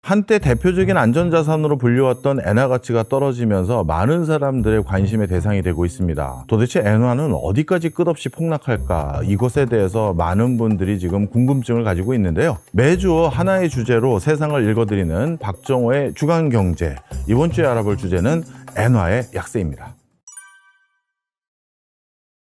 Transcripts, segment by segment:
한때 대표적인 안전자산으로 불려왔던 엔화 가치가 떨어지면서 많은 사람들의 관심의 대상이 되고 있습니다. 도대체 엔화는 어디까지 끝없이 폭락할까? 이것에 대해서 많은 분들이 지금 궁금증을 가지고 있는데요. 매주 하나의 주제로 세상을 읽어드리는 박정호의 주간경제. 이번 주에 알아볼 주제는 엔화의 약세입니다.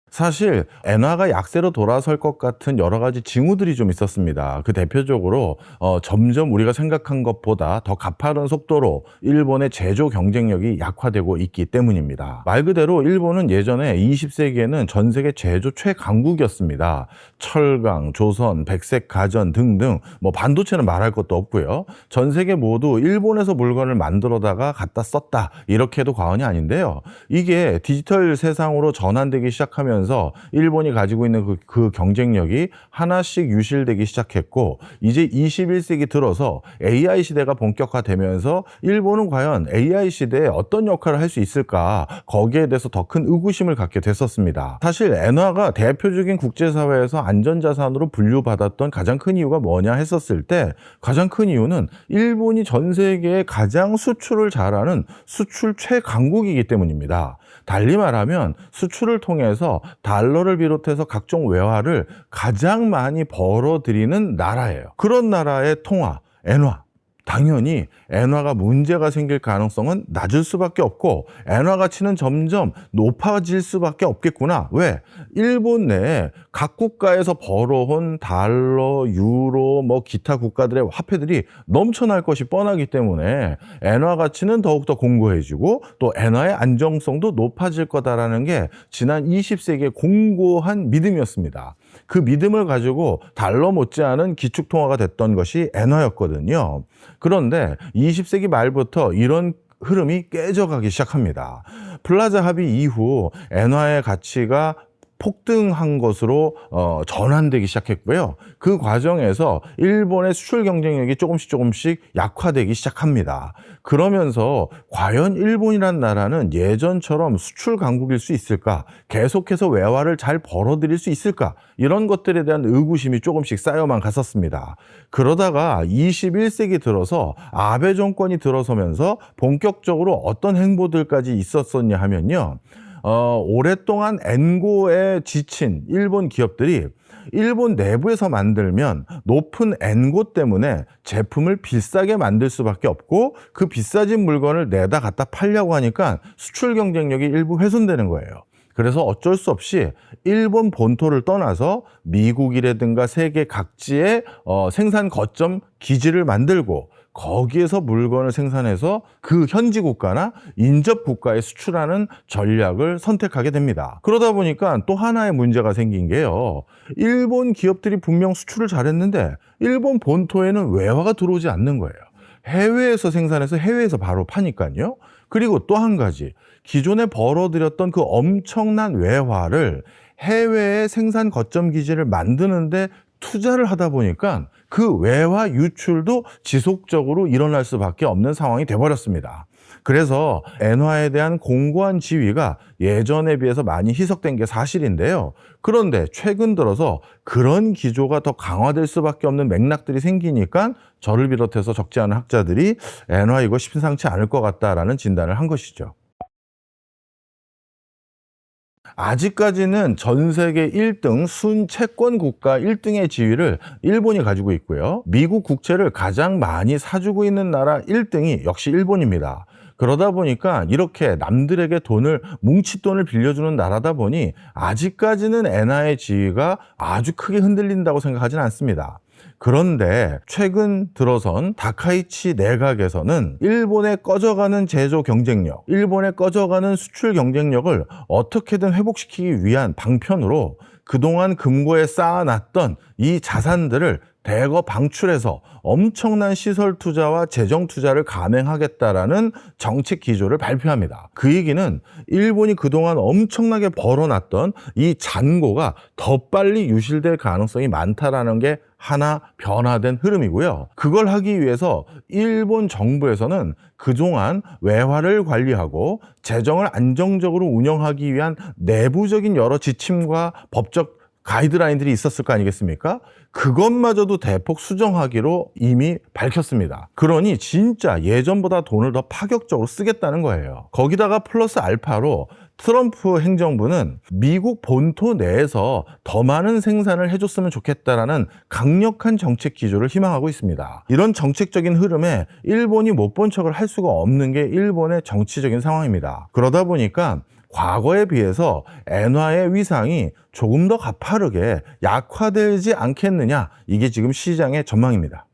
사실 엔화가 약세로 돌아설 것 같은 여러 가지 징후들이 좀 있었습니다. 그 대표적으로 점점 우리가 생각한 것보다 더 가파른 속도로 일본의 제조 경쟁력이 약화되고 있기 때문입니다. 말 그대로 일본은 예전에 20세기에는 전 세계 제조 최강국이었습니다. 철강, 조선, 백색 가전 등등 반도체는 말할 것도 없고요. 전 세계 모두 일본에서 물건을 만들어다가 갖다 썼다, 이렇게 해도 과언이 아닌데요. 이게 디지털 세상으로 전환되기 시작하면서 일본이 가지고 있는 그 경쟁력이 하나씩 유실되기 시작했고, 이제 21세기 들어서 AI 시대가 본격화되면서 일본은 과연 AI 시대에 어떤 역할을 할 수 있을까, 거기에 대해서 더 큰 의구심을 갖게 됐었습니다. 사실 엔화가 대표적인 국제사회에서 안전자산으로 분류받았던 가장 큰 이유가 뭐냐 했었을 때, 가장 큰 이유는 일본이 전 세계에 가장 수출을 잘하는 수출 최강국이기 때문입니다. 달리 말하면 수출을 통해서 달러를 비롯해서 각종 외화를 가장 많이 벌어들이는 나라예요. 그런 나라의 통화, 엔화, 당연히 엔화가 문제가 생길 가능성은 낮을 수밖에 없고, 엔화 가치는 점점 높아질 수밖에 없겠구나. 왜? 일본 내에 각 국가에서 벌어온 달러, 유로, 기타 국가들의 화폐들이 넘쳐날 것이 뻔하기 때문에 엔화 가치는 더욱더 공고해지고, 또 엔화의 안정성도 높아질 거다라는 게 지난 20세기의 공고한 믿음이었습니다. 그 믿음을 가지고 달러 못지않은 기축통화가 됐던 것이 엔화였거든요. 그런데 20세기 말부터 이런 흐름이 깨져가기 시작합니다. 플라자 합의 이후 엔화의 가치가 폭등한 것으로 전환되기 시작했고요. 그 과정에서 일본의 수출 경쟁력이 조금씩 약화되기 시작합니다. 그러면서 과연 일본이란 나라는 예전처럼 수출 강국일 수 있을까? 계속해서 외화를 잘 벌어들일 수 있을까? 이런 것들에 대한 의구심이 조금씩 쌓여만 갔었습니다. 그러다가 21세기 들어서 아베 정권이 들어서면서 본격적으로 어떤 행보들까지 있었었냐 하면요. 오랫동안 엔고에 지친 일본 기업들이 일본 내부에서 만들면 높은 엔고 때문에 제품을 비싸게 만들 수밖에 없고, 그 비싸진 물건을 내다 갖다 팔려고 하니까 수출 경쟁력이 일부 훼손되는 거예요. 그래서 어쩔 수 없이 일본 본토를 떠나서 미국이라든가 세계 각지의 생산 거점 기지를 만들고, 거기에서 물건을 생산해서 그 현지 국가나 인접 국가에 수출하는 전략을 선택하게 됩니다. 그러다 보니까 또 하나의 문제가 생긴 게요. 일본 기업들이 분명 수출을 잘했는데 일본 본토에는 외화가 들어오지 않는 거예요. 해외에서 생산해서 해외에서 바로 파니까요. 그리고 또 한 가지, 기존에 벌어들였던 그 엄청난 외화를 해외의 생산 거점 기지를 만드는데 투자를 하다 보니까 그 외화 유출도 지속적으로 일어날 수밖에 없는 상황이 돼버렸습니다. 그래서 엔화에 대한 공고한 지위가 예전에 비해서 많이 희석된 게 사실인데요. 그런데 최근 들어서 그런 기조가 더 강화될 수밖에 없는 맥락들이 생기니까 저를 비롯해서 적지 않은 학자들이 엔화 이거 심상치 않을 것 같다라는 진단을 한 것이죠. 아직까지는 전 세계 1등 순채권 국가 1등의 지위를 일본이 가지고 있고요. 미국 국채를 가장 많이 사주고 있는 나라 1등이 역시 일본입니다. 그러다 보니까 이렇게 남들에게 뭉칫돈을 빌려주는 나라다 보니 아직까지는 엔화의 지위가 아주 크게 흔들린다고 생각하지는 않습니다. 그런데 최근 들어선 다카이치 내각에서는 일본의 꺼져가는 제조 경쟁력, 일본의 꺼져가는 수출 경쟁력을 어떻게든 회복시키기 위한 방편으로 그동안 금고에 쌓아놨던 이 자산들을 대거 방출해서 엄청난 시설 투자와 재정 투자를 감행하겠다라는 정책 기조를 발표합니다. 그 얘기는 일본이 그동안 엄청나게 벌어놨던 이 잔고가 더 빨리 유실될 가능성이 많다라는 게 하나 변화된 흐름이고요. 그걸 하기 위해서 일본 정부에서는 그동안 외화를 관리하고 재정을 안정적으로 운영하기 위한 내부적인 여러 지침과 법적 가이드라인들이 있었을 거 아니겠습니까? 그것마저도 대폭 수정하기로 이미 밝혔습니다. 그러니 진짜 예전보다 돈을 더 파격적으로 쓰겠다는 거예요. 거기다가 플러스 알파로 트럼프 행정부는 미국 본토 내에서 더 많은 생산을 해줬으면 좋겠다라는 강력한 정책 기조를 희망하고 있습니다. 이런 정책적인 흐름에 일본이 못 본 척을 할 수가 없는 게 일본의 정치적인 상황입니다. 그러다 보니까 과거에 비해서 엔화의 위상이 조금 더 가파르게 약화되지 않겠느냐, 이게 지금 시장의 전망입니다.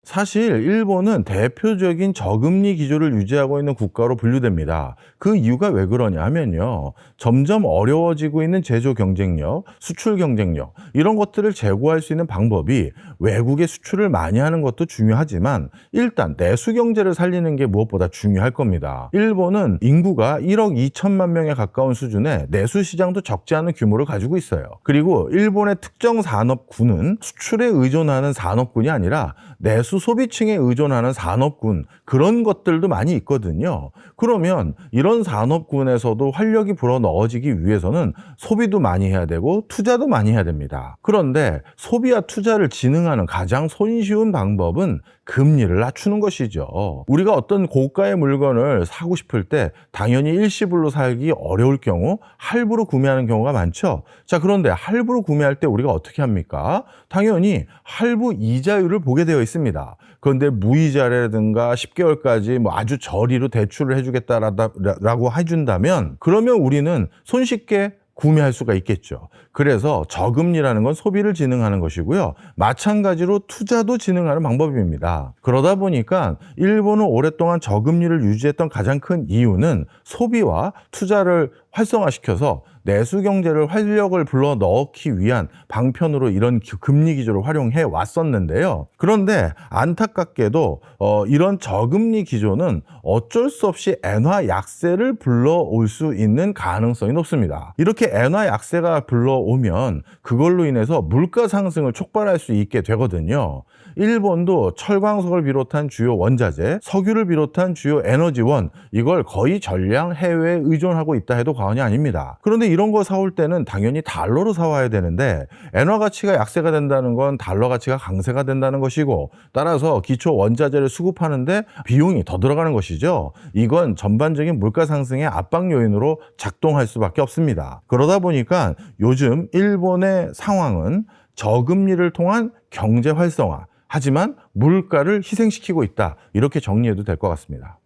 사실 일본은 대표적인 저금리 기조를 유지하고 있는 국가로 분류됩니다. 그 이유가 왜 그러냐 하면요, 점점 어려워지고 있는 제조 경쟁력, 수출 경쟁력, 이런 것들을 제고할 수 있는 방법이 외국에 수출을 많이 하는 것도 중요하지만 일단 내수 경제를 살리는 게 무엇보다 중요할 겁니다. 일본은 인구가 1억 2천만 명에 가까운 수준의 내수 시장도 적지 않은 규모를 가지고 있어요. 그리고 일본의 특정 산업군은 수출에 의존하는 산업군이 아니라 내수 소비층에 의존하는 산업군, 그런 것들도 많이 있거든요. 그러면 이런 산업군에서도 활력이 불어 넣어지기 위해서는 소비도 많이 해야 되고 투자도 많이 해야 됩니다. 그런데 소비와 투자를 진흥하는 가장 손쉬운 방법은 금리를 낮추는 것이죠. 우리가 어떤 고가의 물건을 사고 싶을 때 당연히 일시불로 사기 어려울 경우 할부로 구매하는 경우가 많죠. 자, 그런데 할부로 구매할 때 우리가 어떻게 합니까? 당연히 할부 이자율을 보게 되어 있습니다. 그런데 무이자라든가 10개월까지 뭐 아주 저리로 대출을 해주겠다라고 해준다면, 그러면 우리는 손쉽게 구매할 수가 있겠죠. 그래서 저금리라는 건 소비를 진흥하는 것이고요. 마찬가지로 투자도 진흥하는 방법입니다. 그러다 보니까 일본은 오랫동안 저금리를 유지했던 가장 큰 이유는 소비와 투자를 활성화시켜서 내수 경제를 활력을 불러 넣기 위한 방편으로 이런 금리 기조를 활용해 왔었는데요. 그런데 안타깝게도 이런 저금리 기조는 어쩔 수 없이 엔화 약세를 불러올 수 있는 가능성이 높습니다. 이렇게 엔화 약세가 불러오면 그걸로 인해서 물가 상승을 촉발할 수 있게 되거든요. 일본도 철광석을 비롯한 주요 원자재, 석유를 비롯한 주요 에너지원, 이걸 거의 전량 해외에 의존하고 있다 해도 과언이 아닙니다. 그런데 이런 거 사올 때는 당연히 달러로 사와야 되는데, 엔화 가치가 약세가 된다는 건 달러 가치가 강세가 된다는 것이고, 따라서 기초 원자재를 수급하는데 비용이 더 들어가는 것이죠. 이건 전반적인 물가 상승의 압박 요인으로 작동할 수밖에 없습니다. 그러다 보니까 요즘 일본의 상황은 저금리를 통한 경제 활성화, 하지만 물가를 희생시키고 있다, 이렇게 정리해도 될 것 같습니다.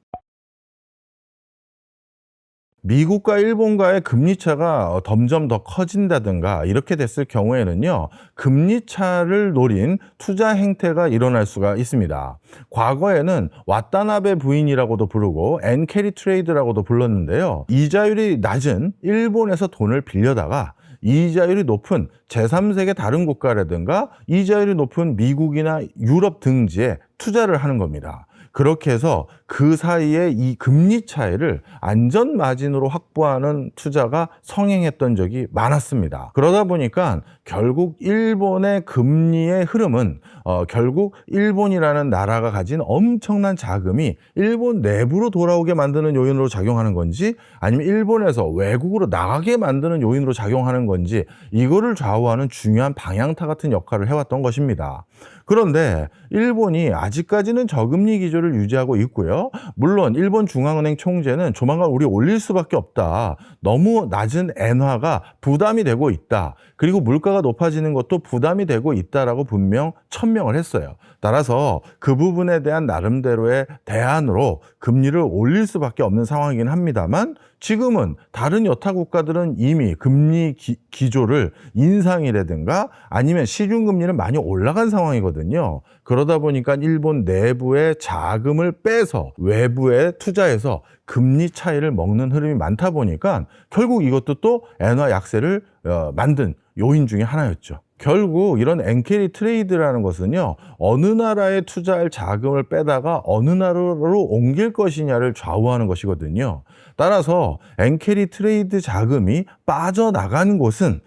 미국과 일본과의 금리 차가 점점 더 커진다든가 이렇게 됐을 경우에는요, 금리 차를 노린 투자 행태가 일어날 수가 있습니다. 과거에는 와타나베 부인이라고도 부르고 엔캐리 트레이드라고도 불렀는데요, 이자율이 낮은 일본에서 돈을 빌려다가 이자율이 높은 제3세계 다른 국가라든가 이자율이 높은 미국이나 유럽 등지에 투자를 하는 겁니다. 그렇게 해서 그 사이에 이 금리 차이를 안전 마진으로 확보하는 투자가 성행했던 적이 많았습니다. 그러다 보니까 결국 일본의 금리의 흐름은 결국 일본이라는 나라가 가진 엄청난 자금이 일본 내부로 돌아오게 만드는 요인으로 작용하는 건지, 아니면 일본에서 외국으로 나가게 만드는 요인으로 작용하는 건지, 이거를 좌우하는 중요한 방향타 같은 역할을 해왔던 것입니다. 그런데 일본이 아직까지는 저금리 기조를 유지하고 있고요. 물론 일본 중앙은행 총재는 조만간 우리 올릴 수밖에 없다, 너무 낮은 엔화가 부담이 되고 있다, 그리고 물가가 높아지는 것도 부담이 되고 있다라고 분명 천명을 했어요. 따라서 그 부분에 대한 나름대로의 대안으로 금리를 올릴 수밖에 없는 상황이긴 합니다만, 지금은 다른 여타 국가들은 이미 금리 기조를 인상이라든가 아니면 시중금리는 많이 올라간 상황이거든요. 그러다 보니까 일본 내부의 자금을 빼서 외부에 투자해서 금리 차이를 먹는 흐름이 많다 보니까 결국 이것도 또 엔화 약세를 만든 요인 중에 하나였죠. 결국 이런 엔캐리 트레이드라는 것은요, 어느 나라에 투자할 자금을 빼다가 어느 나라로 옮길 것이냐를 좌우하는 것이거든요. 따라서 엔캐리 트레이드 자금이 빠져나간 곳은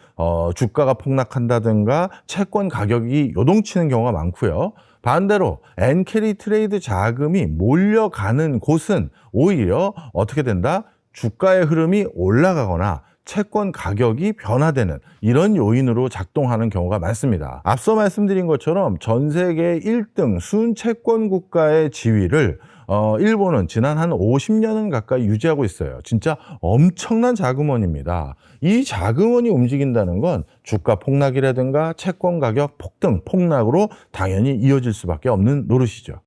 주가가 폭락한다든가 채권 가격이 요동치는 경우가 많고요. 반대로 엔캐리 트레이드 자금이 몰려가는 곳은 오히려 어떻게 된다? 주가의 흐름이 올라가거나 채권 가격이 변화되는 이런 요인으로 작동하는 경우가 많습니다. 앞서 말씀드린 것처럼 전 세계 1등 순채권 국가의 지위를 일본은 지난 한 50년은 가까이 유지하고 있어요. 진짜 엄청난 자금원입니다. 이 자금원이 움직인다는 건 주가 폭락이라든가 채권 가격 폭등, 폭락으로 당연히 이어질 수밖에 없는 노릇이죠.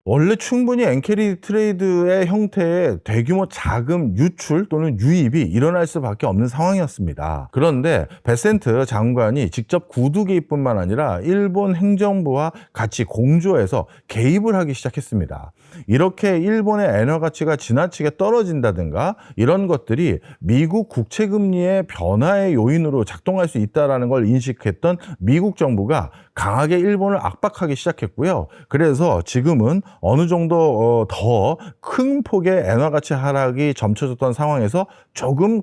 원래 충분히 엔캐리 트레이드의 형태의 대규모 자금 유출 또는 유입이 일어날 수밖에 없는 상황이었습니다. 그런데 베센트 장관이 직접 구두 개입뿐만 아니라 일본 행정부와 같이 공조해서 개입을 하기 시작했습니다. 이렇게 일본의 엔화 가치가 지나치게 떨어진다든가 이런 것들이 미국 국채 금리의 변화의 요인으로 작동할 수 있다는 걸 인식했던 미국 정부가 강하게 일본을 압박하기 시작했고요. 그래서 지금은 어느 정도 더 큰 폭의 엔화 가치 하락이 점쳐졌던 상황에서 조금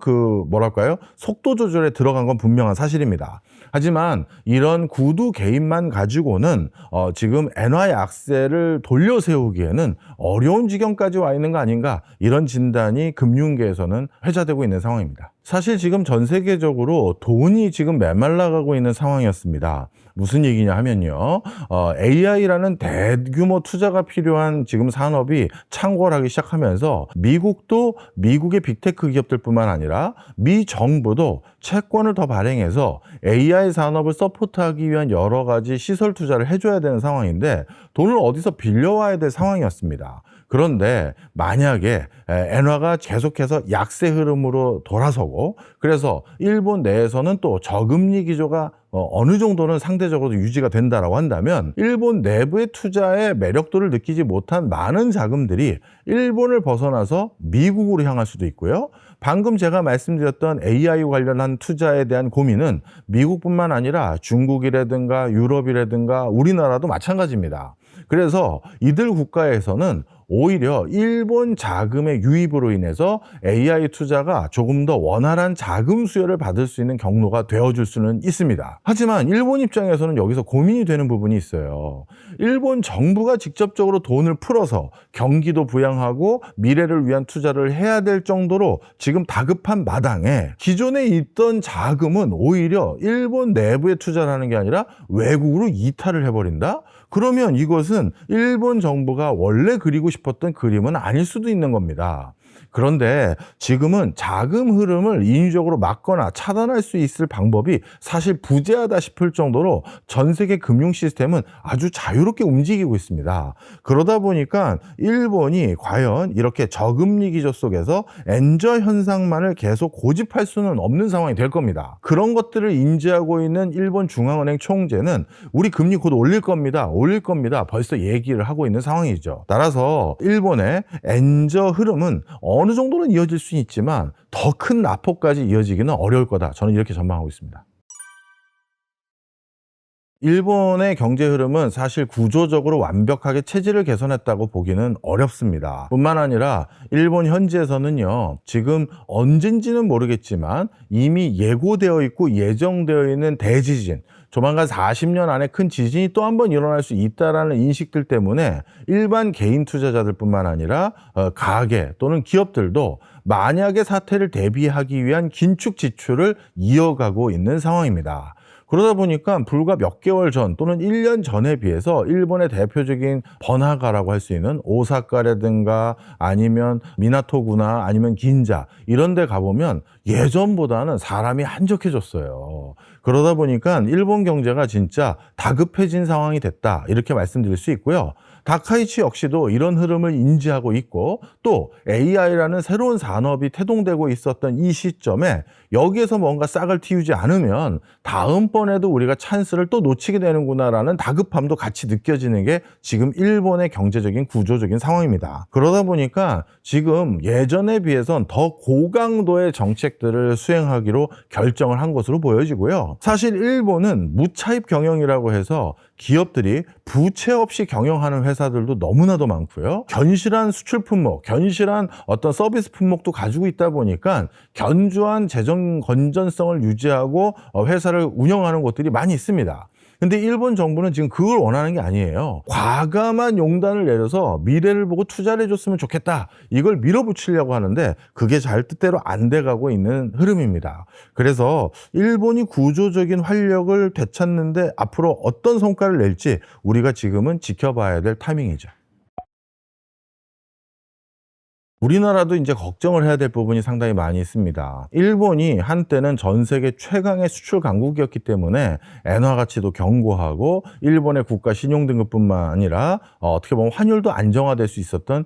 속도 조절에 들어간 건 분명한 사실입니다. 하지만 이런 구두 개입만 가지고는 지금 엔화 약세를 돌려 세우기에는 어려운 지경까지 와 있는 거 아닌가, 이런 진단이 금융계에서는 회자되고 있는 상황입니다. 사실 지금 전 세계적으로 돈이 지금 메말라가고 있는 상황이었습니다. 무슨 얘기냐 하면요, AI라는 대규모 투자가 필요한 지금 산업이 창궐하기 시작하면서 미국도 미국의 빅테크 기업들뿐만 아니라 미 정부도 채권을 더 발행해서 AI 산업을 서포트하기 위한 여러 가지 시설 투자를 해줘야 되는 상황인데 돈을 어디서 빌려와야 될 상황이었습니다. 그런데 만약에 엔화가 계속해서 약세 흐름으로 돌아서고, 그래서 일본 내에서는 또 저금리 기조가 어느 정도는 상대적으로 유지가 된다라고 한다면 일본 내부의 투자의 매력도를 느끼지 못한 많은 자금들이 일본을 벗어나서 미국으로 향할 수도 있고요. 방금 제가 말씀드렸던 AI 관련한 투자에 대한 고민은 미국뿐만 아니라 중국이라든가 유럽이라든가 우리나라도 마찬가지입니다. 그래서 이들 국가에서는 오히려 일본 자금의 유입으로 인해서 AI 투자가 조금 더 원활한 자금 수요를 받을 수 있는 경로가 되어줄 수는 있습니다. 하지만 일본 입장에서는 여기서 고민이 되는 부분이 있어요. 일본 정부가 직접적으로 돈을 풀어서 경기도 부양하고 미래를 위한 투자를 해야 될 정도로 지금 다급한 마당에 기존에 있던 자금은 오히려 일본 내부에 투자를 하는 게 아니라 외국으로 이탈을 해버린다? 그러면 이것은 일본 정부가 원래 그리고 싶었던 그림은 아닐 수도 있는 겁니다. 그런데 지금은 자금 흐름을 인위적으로 막거나 차단할 수 있을 방법이 사실 부재하다 싶을 정도로 전 세계 금융 시스템은 아주 자유롭게 움직이고 있습니다. 그러다 보니까 일본이 과연 이렇게 저금리 기조 속에서 엔저 현상만을 계속 고집할 수는 없는 상황이 될 겁니다. 그런 것들을 인지하고 있는 일본 중앙은행 총재는 우리 금리 곧 올릴 겁니다. 벌써 얘기를 하고 있는 상황이죠. 따라서 일본의 엔저 흐름은 어느 정도는 이어질 수 있지만 더 큰 낙폭까지 이어지기는 어려울 거다. 저는 이렇게 전망하고 있습니다. 일본의 경제 흐름은 사실 구조적으로 완벽하게 체질을 개선했다고 보기는 어렵습니다. 뿐만 아니라 일본 현지에서는요, 지금 언젠지는 모르겠지만 이미 예고되어 있고 예정되어 있는 대지진, 조만간 40년 안에 큰 지진이 또 한 번 일어날 수 있다는 인식들 때문에 일반 개인 투자자들뿐만 아니라 가계 또는 기업들도 만약의 사태를 대비하기 위한 긴축 지출을 이어가고 있는 상황입니다. 그러다 보니까 불과 몇 개월 전 또는 1년 전에 비해서 일본의 대표적인 번화가라고 할 수 있는 오사카라든가 아니면 미나토구나 아니면 긴자 이런 데 가보면 예전보다는 사람이 한적해졌어요. 그러다 보니까 일본 경제가 진짜 다급해진 상황이 됐다, 이렇게 말씀드릴 수 있고요. 다카이치 역시도 이런 흐름을 인지하고 있고, 또 AI라는 새로운 산업이 태동되고 있었던 이 시점에 여기에서 뭔가 싹을 틔우지 않으면 다음번에도 우리가 찬스를 또 놓치게 되는구나라는 다급함도 같이 느껴지는 게 지금 일본의 경제적인 구조적인 상황입니다. 그러다 보니까 지금 예전에 비해선 더 고강도의 정책들을 수행하기로 결정을 한 것으로 보여지고요. 사실 일본은 무차입 경영이라고 해서 기업들이 부채 없이 경영하는 회사들도 너무나도 많고요. 견실한 수출 품목, 견실한 어떤 서비스 품목도 가지고 있다 보니까 견주한 재정 건전성을 유지하고 회사를 운영하는 곳들이 많이 있습니다. 근데 일본 정부는 지금 그걸 원하는 게 아니에요. 과감한 용단을 내려서 미래를 보고 투자를 해줬으면 좋겠다. 이걸 밀어붙이려고 하는데 그게 잘 뜻대로 안 돼가고 있는 흐름입니다. 그래서 일본이 구조적인 활력을 되찾는데 앞으로 어떤 성과를 낼지 우리가 지금은 지켜봐야 될 타이밍이죠. 우리나라도 이제 걱정을 해야 될 부분이 상당히 많이 있습니다. 일본이 한때는 전 세계 최강의 수출 강국이었기 때문에 엔화 가치도 견고하고 일본의 국가 신용 등급뿐만 아니라 어떻게 보면 환율도 안정화될 수 있었던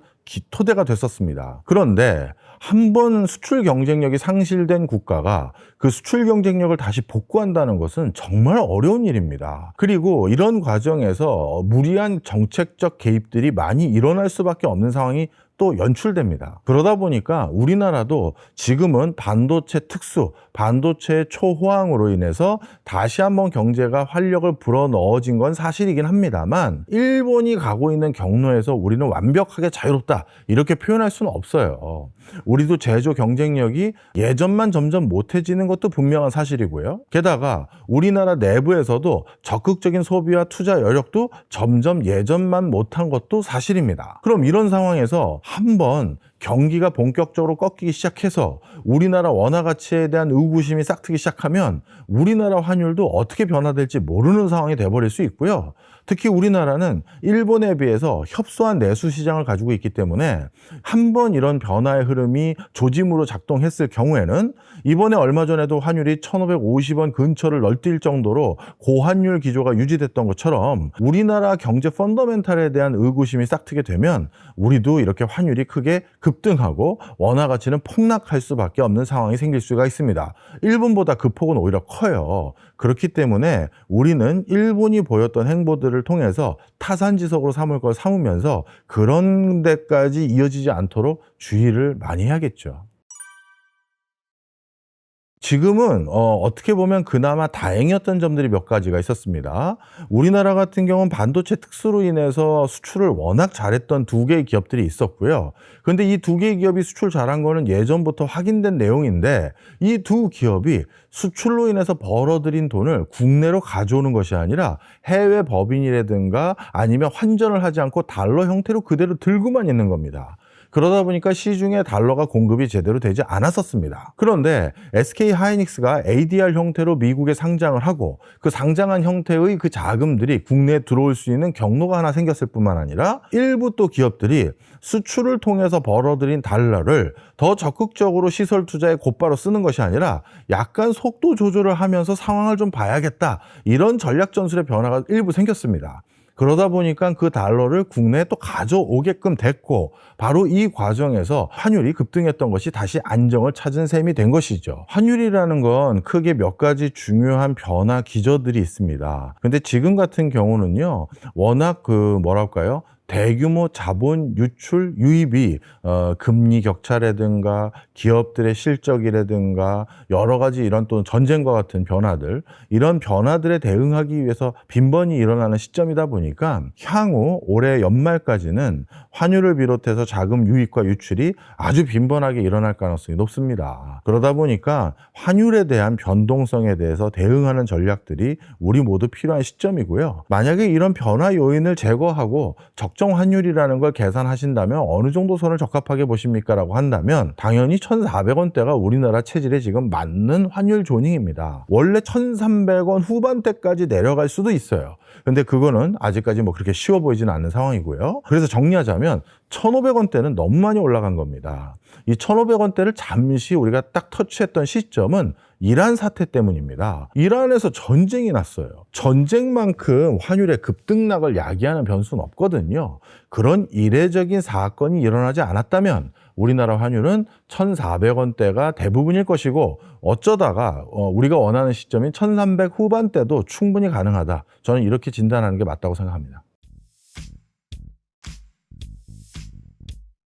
토대가 됐었습니다. 그런데 한 번 수출 경쟁력이 상실된 국가가 그 수출 경쟁력을 다시 복구한다는 것은 정말 어려운 일입니다. 그리고 이런 과정에서 무리한 정책적 개입들이 많이 일어날 수밖에 없는 상황이 또 연출됩니다. 그러다 보니까 우리나라도 지금은 반도체 특수, 반도체의 초호황으로 인해서 다시 한번 경제가 활력을 불어넣어진 건 사실이긴 합니다만 일본이 가고 있는 경로에서 우리는 완벽하게 자유롭다 이렇게 표현할 수는 없어요. 우리도 제조 경쟁력이 예전만 점점 못해지는 것도 분명한 사실이고요. 게다가 우리나라 내부에서도 적극적인 소비와 투자 여력도 점점 예전만 못한 것도 사실입니다. 그럼 이런 상황에서 한번 경기가 본격적으로 꺾이기 시작해서 우리나라 원화 가치에 대한 의구심이 싹트기 시작하면 우리나라 환율도 어떻게 변화될지 모르는 상황이 돼버릴 수 있고요. 특히 우리나라는 일본에 비해서 협소한 내수 시장을 가지고 있기 때문에 한번 이런 변화의 흐름이 조짐으로 작동했을 경우에는 이번에 얼마 전에도 환율이 1,550원 근처를 널뛸 정도로 고환율 기조가 유지됐던 것처럼 우리나라 경제 펀더멘탈에 대한 의구심이 싹트게 되면 우리도 이렇게 환율이 크게 급등하고 원화 가치는 폭락할 수밖에 없는 상황이 생길 수가 있습니다. 일본보다 그 폭은 오히려 커요. 그렇기 때문에 우리는 일본이 보였던 행보들을 통해서 타산지석으로 삼을 걸 삼으면서 그런 데까지 이어지지 않도록 주의를 많이 해야겠죠. 지금은 어떻게 보면 그나마 다행이었던 점들이 몇 가지가 있었습니다. 우리나라 같은 경우는 반도체 특수로 인해서 수출을 워낙 잘했던 두 개의 기업들이 있었고요. 그런데 이 두 개의 기업이 수출 잘한 거는 예전부터 확인된 내용인데 이 두 기업이 수출로 인해서 벌어들인 돈을 국내로 가져오는 것이 아니라 해외 법인이라든가 아니면 환전을 하지 않고 달러 형태로 그대로 들고만 있는 겁니다. 그러다 보니까 시중에 달러가 공급이 제대로 되지 않았었습니다. 그런데 SK하이닉스가 ADR 형태로 미국에 상장을 하고 그 상장한 형태의 그 자금들이 국내에 들어올 수 있는 경로가 하나 생겼을 뿐만 아니라 일부 또 기업들이 수출을 통해서 벌어들인 달러를 더 적극적으로 시설 투자에 곧바로 쓰는 것이 아니라 약간 속도 조절을 하면서 상황을 좀 봐야겠다. 이런 전략 전술의 변화가 일부 생겼습니다. 그러다 보니까 그 달러를 국내에 또 가져오게끔 됐고 바로 이 과정에서 환율이 급등했던 것이 다시 안정을 찾은 셈이 된 것이죠. 환율이라는 건 크게 몇 가지 중요한 변화 기저들이 있습니다. 근데 지금 같은 경우는요 워낙 뭐랄까요 대규모 자본 유출 유입이 금리 격차라든가 기업들의 실적이라든가 여러 가지 이런 또 전쟁과 같은 변화들 이런 변화들에 대응하기 위해서 빈번히 일어나는 시점이다 보니까 향후 올해 연말까지는 환율을 비롯해서 자금 유입과 유출이 아주 빈번하게 일어날 가능성이 높습니다. 그러다 보니까 환율에 대한 변동성에 대해서 대응하는 전략들이 우리 모두 필요한 시점이고요. 만약에 이런 변화 요인을 제거하고 적정 환율이라는 걸 계산하신다면 어느 정도 선을 적합하게 보십니까? 라고 한다면 당연히 1,400원대가 우리나라 체질에 지금 맞는 환율 조닝입니다. 원래 1,300원 후반대까지 내려갈 수도 있어요. 근데 그거는 아직까지 뭐 그렇게 쉬워 보이지는 않는 상황이고요. 그래서 정리하자면 1,500원대는 너무 많이 올라간 겁니다. 이 1,500원대를 잠시 우리가 딱 터치했던 시점은 이란 사태 때문입니다. 이란에서 전쟁이 났어요. 전쟁만큼 환율의 급등락을 야기하는 변수는 없거든요. 그런 이례적인 사건이 일어나지 않았다면 우리나라 환율은 1,400원대가 대부분일 것이고 어쩌다가 우리가 원하는 시점인 1,300 후반대도 충분히 가능하다. 저는 이렇게 진단하는 게 맞다고 생각합니다.